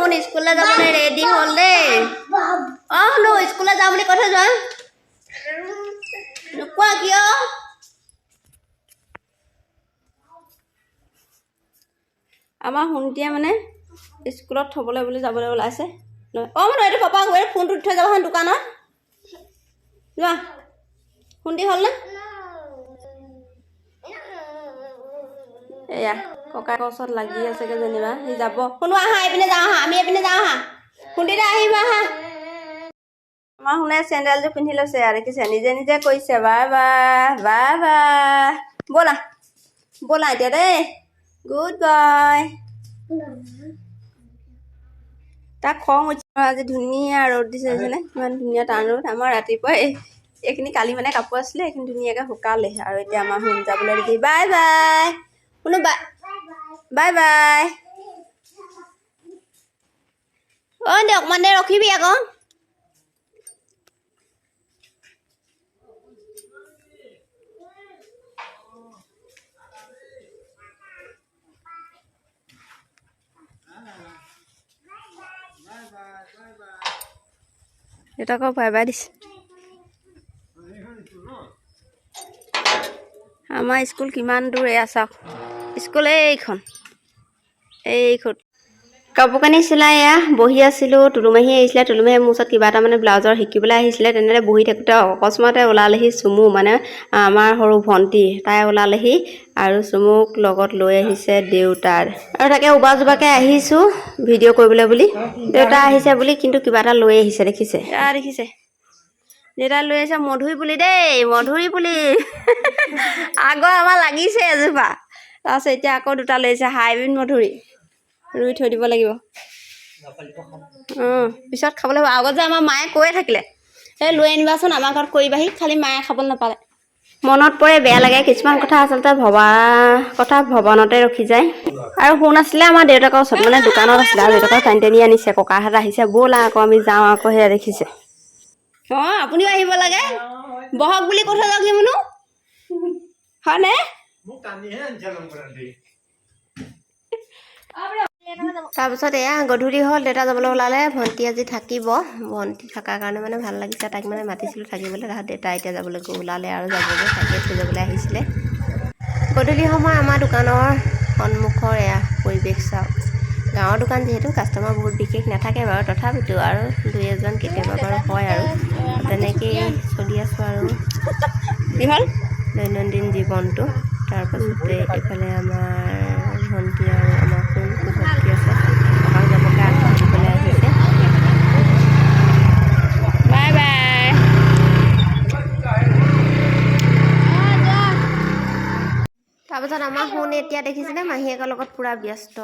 শুন স্কুললৈ যাবলৈ ৰেডি হ'ল দেই শুনো স্কুললৈ যাওঁ বুলি কৈ থৈ যোৱা নোকোৱা কিয় আমাৰ শুনটিয়ে মানে স্কুলত থ'বলৈ বুলি যাবলৈ ওলাইছে মানে এইটো পাপা গৈ ফোনটো থৈ যাব দোকানত যোৱা শুনটি হ'লনে এয়া ককাকৰ ওচৰত লাগি আছেগৈ যেনিবা সি যাব শুনো আহা এইপিনে যাওঁ আহা আমি এইপিনে যাওঁ আহা শুনটিতে আহিবা আহা আমাৰ শুনে চেণ্ডেলযোৰ পিন্ধি লৈছে আৰু দেখিছে নিজে নিজে কৈছে বাই বাই বাই বাই ব'লা ব'লা এতিয়া দেই গুড বাই তাক খং উঠিছে আজি ধুনীয়া ৰ'দ দিছে নে ইমান ধুনীয়া টান ৰ'দ আমাৰ ৰাতিপুৱা এইখিনি কালি মানে কাপোৰ আছিলে এইখিনি ধুনীয়াকৈ শুকালে আৰু এতিয়া আমাৰ শুন যাবলৈ দেখি বাই বাই শুনো বাই বাই বাই দিয়ক মানে ৰখিবি আকৌ দেউতাকক বাই বাই দিছে আমাৰ স্কুল কিমান দূৰ এয়া চাওক স্কুল এইখন কাপোৰ কানি চিলাই এয়া বহি আছিলোঁ টুলুমাহী আহিছিলে টুলুমাহী মোৰ ওচৰত কিবা এটা মানে ব্লাউজৰ শিকিবলৈ আহিছিলে তেনেদৰে বহি থাকোঁতে অকস্মাতে ওলালেহি চুমু মানে আমাৰ সৰু ভণ্টি তাই ওলালেহি আৰু চুমুক লগত লৈ আহিছে দেউতাৰ আৰু তাকে উবা জোবাকৈ আহিছোঁ ভিডিঅ' কৰিবলৈ বুলি দেউতা আহিছে বুলি কিন্তু কিবা এটা লৈ আহিছে দেখিছে দেখিছে দেউতা লৈ আহিছে মধুৰি পুলি দেই মধুৰি পুলি আগৰ আমাৰ লাগিছে এজোপা তাৰপিছত এতিয়া আকৌ দুটা লৈ আহিছে হাইব্ৰিড মধুৰি ৰুই থৈ দিব লাগিব পিছত খাবলৈ আগত যে আমাৰ মায়ে কৈয়ে থাকিলে এই লৈ আনিবাচোন আমাৰ ঘৰত কৰিবাহি খালি মায়ে খাবলৈ নাপালে মনত পৰে বেয়া লাগে কিছুমান কথা আচলতে ভৱনতে ৰখি যায় আৰু শুন আছিলে আমাৰ দেউতাকৰ ওচৰত মানে দোকানত আছিলে আৰু দেউতাকক টানি টানি আনিছে ককাহঁত আহিছে ব'লা আকৌ আমি যাওঁ আকৌ সেয়া দেখিছে আপুনিও আহিব লাগে বহক বুলি কৈ থৈ যাওক মোনো হয়নে তাৰপিছত এয়া গধূলি হ'ল দেউতা যাবলৈ ওলালে ভণ্টি আজি থাকিব ভণ্টি থকাৰ কাৰণে মানে ভাল লাগিছে তাইক মানে মাতিছিলোঁ থাকিবলৈ তাহাঁত দেউতা এতিয়া যাবলৈ ওলালে আৰু যাবগৈ তাকে থৈ যাবলৈ আহিছিলে গধূলি সময় আমাৰ দোকানৰ সন্মুখৰ এয়া পৰিৱেশ চাওক গাঁৱৰ দোকান যিহেতু কাষ্টমাৰ বহুত বিশেষ নাথাকে বাৰু তথাপিতো আৰু দুই এজন কেতিয়াবা বাৰু হয় আৰু তেনেকেই চলি আছোঁ আৰু কি হ'ল দৈনন্দিন জীৱনটো তাৰপাছতে এইফালে আমাৰ ভণ্টি আৰু আমাৰ কোন ভণ্টি আছে ককাক যাবকে আগবাঢ়িবলৈ আহিছে বাই বাই তাৰপাছত আমাৰ শুন এতিয়া দেখিছেনে মাহীয়েকৰ লগত পূৰা ব্যস্ত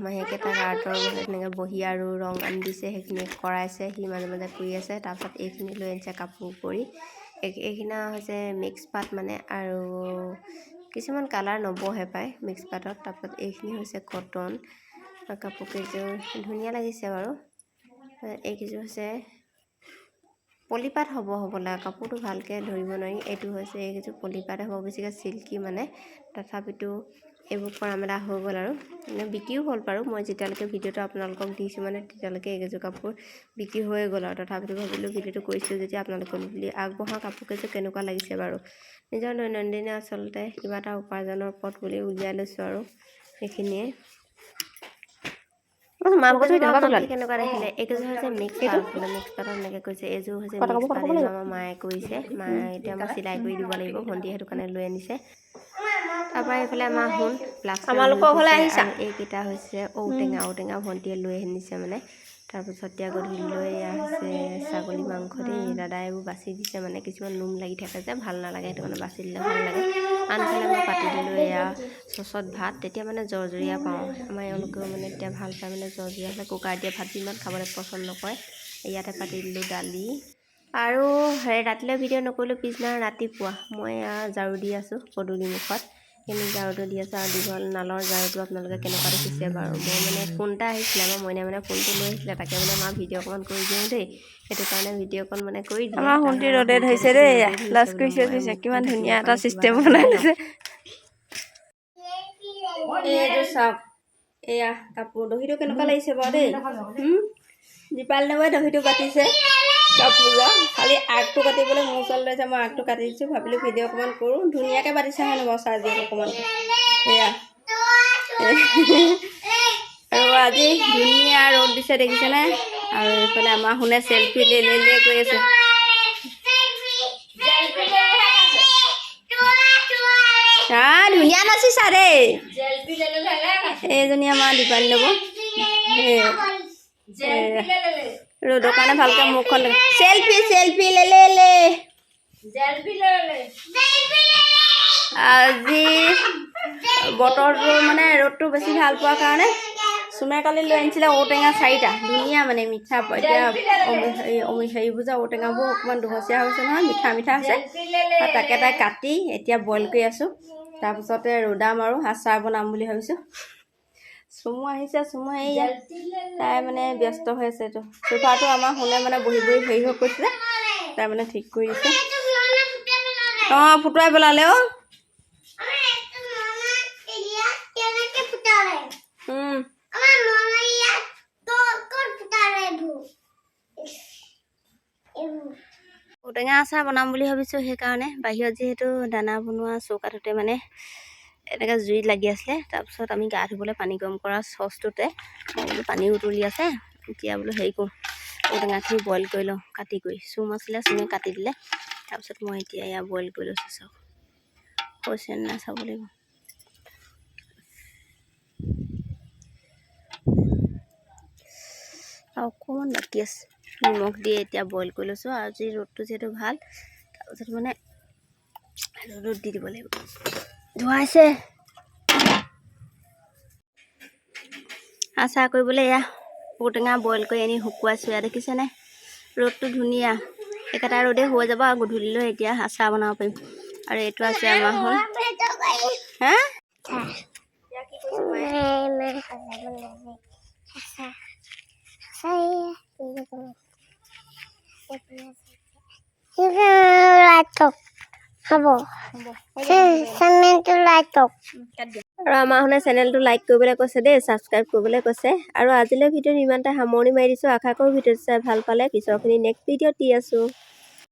মাহীয়েকে তাক আৰ্টৰ এনেকৈ বহি আৰু ৰং আনি দিছে সেইখিনি কৰাইছে সি মাজে মাজে কৰি আছে তাৰপাছত এইখিনি লৈ আনিছে কাপোৰ কৰি এইখিনি হৈছে মিক্স পাত মানে আৰু কিছুমান কালাৰ নবহে পায় মিক্স পাতত তাৰপাছত এইখিনি হৈছে কটন কাপোৰ কেইযোৰ ধুনীয়া লাগিছে বাৰু এইকেইযোৰ হৈছে পলিপাত হ'ব হ'বলা কাপোৰটো ভালকৈ ধৰিব নোৱাৰি এইটো হৈছে এইকেইযোৰ পলিপাতে হ'ব বেছিকৈ চিল্কি মানে তথাপিতো এইবোৰ কৰা মেলা হৈ গ'ল আৰু মানে বিক্ৰীও হ'ল বাৰু মই যেতিয়ালৈকে ভিডিঅ'টো আপোনালোকক দিছোঁ মানে তেতিয়ালৈকে এইকেইযোৰ কাপোৰ বিক্ৰী হৈয়ে গ'ল আৰু তথাপিতো ভাবিলোঁ ভিডিঅ'টো কৰিছিলোঁ যেতিয়া আপোনালোকক বুলি আগবঢ়া কাপোৰ কেইযোৰ কেনেকুৱা লাগিছে বাৰু নিজৰ দৈনন্দিনে আচলতে কিবা এটা উপাৰ্জনৰ পথ বুলি উলিয়াই লৈছোঁ আৰু সেইখিনিয়ে কেনেকুৱা দেখিলে এইকেইযোৰ হৈছে মিক্স পাতত এনেকৈ কৈছে এইযোৰ হৈছে মিক্স পাত এইযোৰ আমাৰ মায়ে কৰিছে মায়ে এতিয়া আমাৰ চিলাই কৰি দিব লাগিব ভণ্টিয়ে সেইটো কাৰণে লৈ আনিছে তাৰপৰা এইফালে আমাৰ শুন প্লাষ্টাৰ এইকেইটা হৈছে ঔটেঙা ভণ্টিয়ে লৈ আনিছে মানে তাৰপিছত এতিয়া গধূলিলৈ আছে ছাগলী মাংস দেই দাদাই এইবোৰ বাচি দিছে মানে কিছুমান নোম লাগি থাকে যে ভাল নালাগে সেইটো কাৰণে বাচি দিলে ভাল লাগে আনফালে মই পাতি দিলোঁ এয়া চচত ভাত তেতিয়া মানে জৰজৰীয়া পাওঁ আমাৰ এওঁলোকেও মানে এতিয়া ভাল পায় মানে জৰজৰীয়া হ'লে কুকাৰ দিয়া ভাত ইমান খাবলৈ পচন্দ নকৰে ইয়াতে পাতি দিলোঁ দালি আৰু ৰাতিলৈ ভিডিঅ' নকৰিলোঁ পিছদিনা ৰাতিপুৱা মই ঝাৰু দি আছোঁ পদূলি মুখত সেইখিনি ঝাৰুটো দি আছোঁ আৰু দীঘল নালৰ ঝাৰুটো আপোনালোকে কেনেকুৱা দেখিছে বাৰু মই মানে ফোন এটা আহিছিলে আমাৰ মইনা মানে ফোনটো লৈ আহিছিলে তাকে মানে মা ভিডিঅ' অকণমান কৰি দিওঁ দেই সেইটো কাৰণে ভিডিঅ' অকণ মানে কৰি দিওঁ আমাৰ শুনটি ৰ'দে ধৰিছে দেই লাজ কৰিছে কিমান ধুনীয়া এটা চিষ্টেম বনাই দিছে এইটো চাওক এয়া কাপোৰ দহিটো কেনেকুৱা লাগিছে বাৰু দেই দীপালি নবৈ দহিটো কাটিছে কাপোৰ খালি আগটো কাটিবলৈ মোৰ ওচৰত লৈছে মই আগটো কাটি দিছোঁ ভাবিলোঁ ভিডিঅ' অকণমান কৰোঁ ধুনীয়াকৈ পাতিছে হয় নহয় চাৰ্জি অকণমান এয়া আৰু আজি ধুনীয়া ৰ'দ দিছে দেখিছেনে আৰু এইফালে আমাৰ শুনে চেল্ফি লৈ গৈ আছে ধুনীয়া নাচিছা দেই এইজনী আমাৰ দীপালি ল'ব ৰ'দৰ কাৰণে ভালকৈ মুখখন চেল্ফি লে আজি বতৰটো মানে ৰ'দটো বেছি ভাল পোৱাৰ কাৰণে চুমে কালি লৈ আনিছিলে ঔটেঙা 4টা ধুনীয়া মানে মিঠা এতিয়া হেৰিবোৰ যে ঔটেঙাবোৰ অকণমান দুহচীয়া হৈছে নহয় মিঠা হৈছে তাকে তাই কাটি এতিয়া বইল কৰি আছোঁ তাৰপিছতে ৰ'দাম আৰু আচাৰ বনাম বুলি ভাবিছোঁ চুমু আহিছে চুমু এইয়া তাই মানে ব্যস্ত হৈ আছে এইটো চোফাটো আমাৰ শুনে মানে বহি হেৰি হৈ গৈছিলে তাই মানে ঠিক কৰি দিছে অঁ ফুটুৱাই পেলালে অ' ঔটেঙা আচাৰ বনাম বুলি ভাবিছোঁ সেইকাৰণে বাহিৰত যিহেতু দানা বনোৱা চৌকাটোতে মানে এনেকৈ জুইত লাগি আছিলে তাৰপিছত আমি গা ধুবলৈ পানী গৰম কৰা চচটোতে বোলো পানী উতলি আছে এতিয়া বোলো হেৰি কৰোঁ ঔটেঙাখিনি বইল কৰি লওঁ কাটি কৰি চুম আছিলে চুমে কাটি দিলে তাৰপিছত মই এতিয়া এয়া বইল কৰি লৈছোঁ চাওক হৈছে নাই চাব লাগিব আৰু অকণমান বাকী আছে নিমখ দিয়ে এতিয়া বইল কৰি লৈছোঁ আৰু আজি ৰ'দটো যিহেতু ভাল তাৰপিছত মানে ৰ'দত দি দিব লাগিব ধুৱাইছে আচাৰ কৰিবলৈ এয়া ঔটেঙা বইল কৰি আনি শুকুৱাইছোঁ এয়া দেখিছেনে ৰ'দটো ধুনীয়া একেটা ৰ'দেই হৈ যাব আৰু গধূলিলৈ এতিয়া আচাৰ বনাব পাৰিম আৰু এইটো আছে আমাৰ হ'ল হা আৰু আমাৰ শুনে চেনেলটো লাইক কৰিবলৈ কৈছে দেই ছাবস্ক্ৰাইব কৰিবলৈ কৈছে আৰু আজিলৈ ভিডিঅ'টো ইমানটা সামৰণি মাৰি দিছোঁ আশা কৰোঁ ভিডিঅ'টো চাই ভাল পালে পিছৰখিনি নেক্সট ভিডিঅ'ত দি আছোঁ।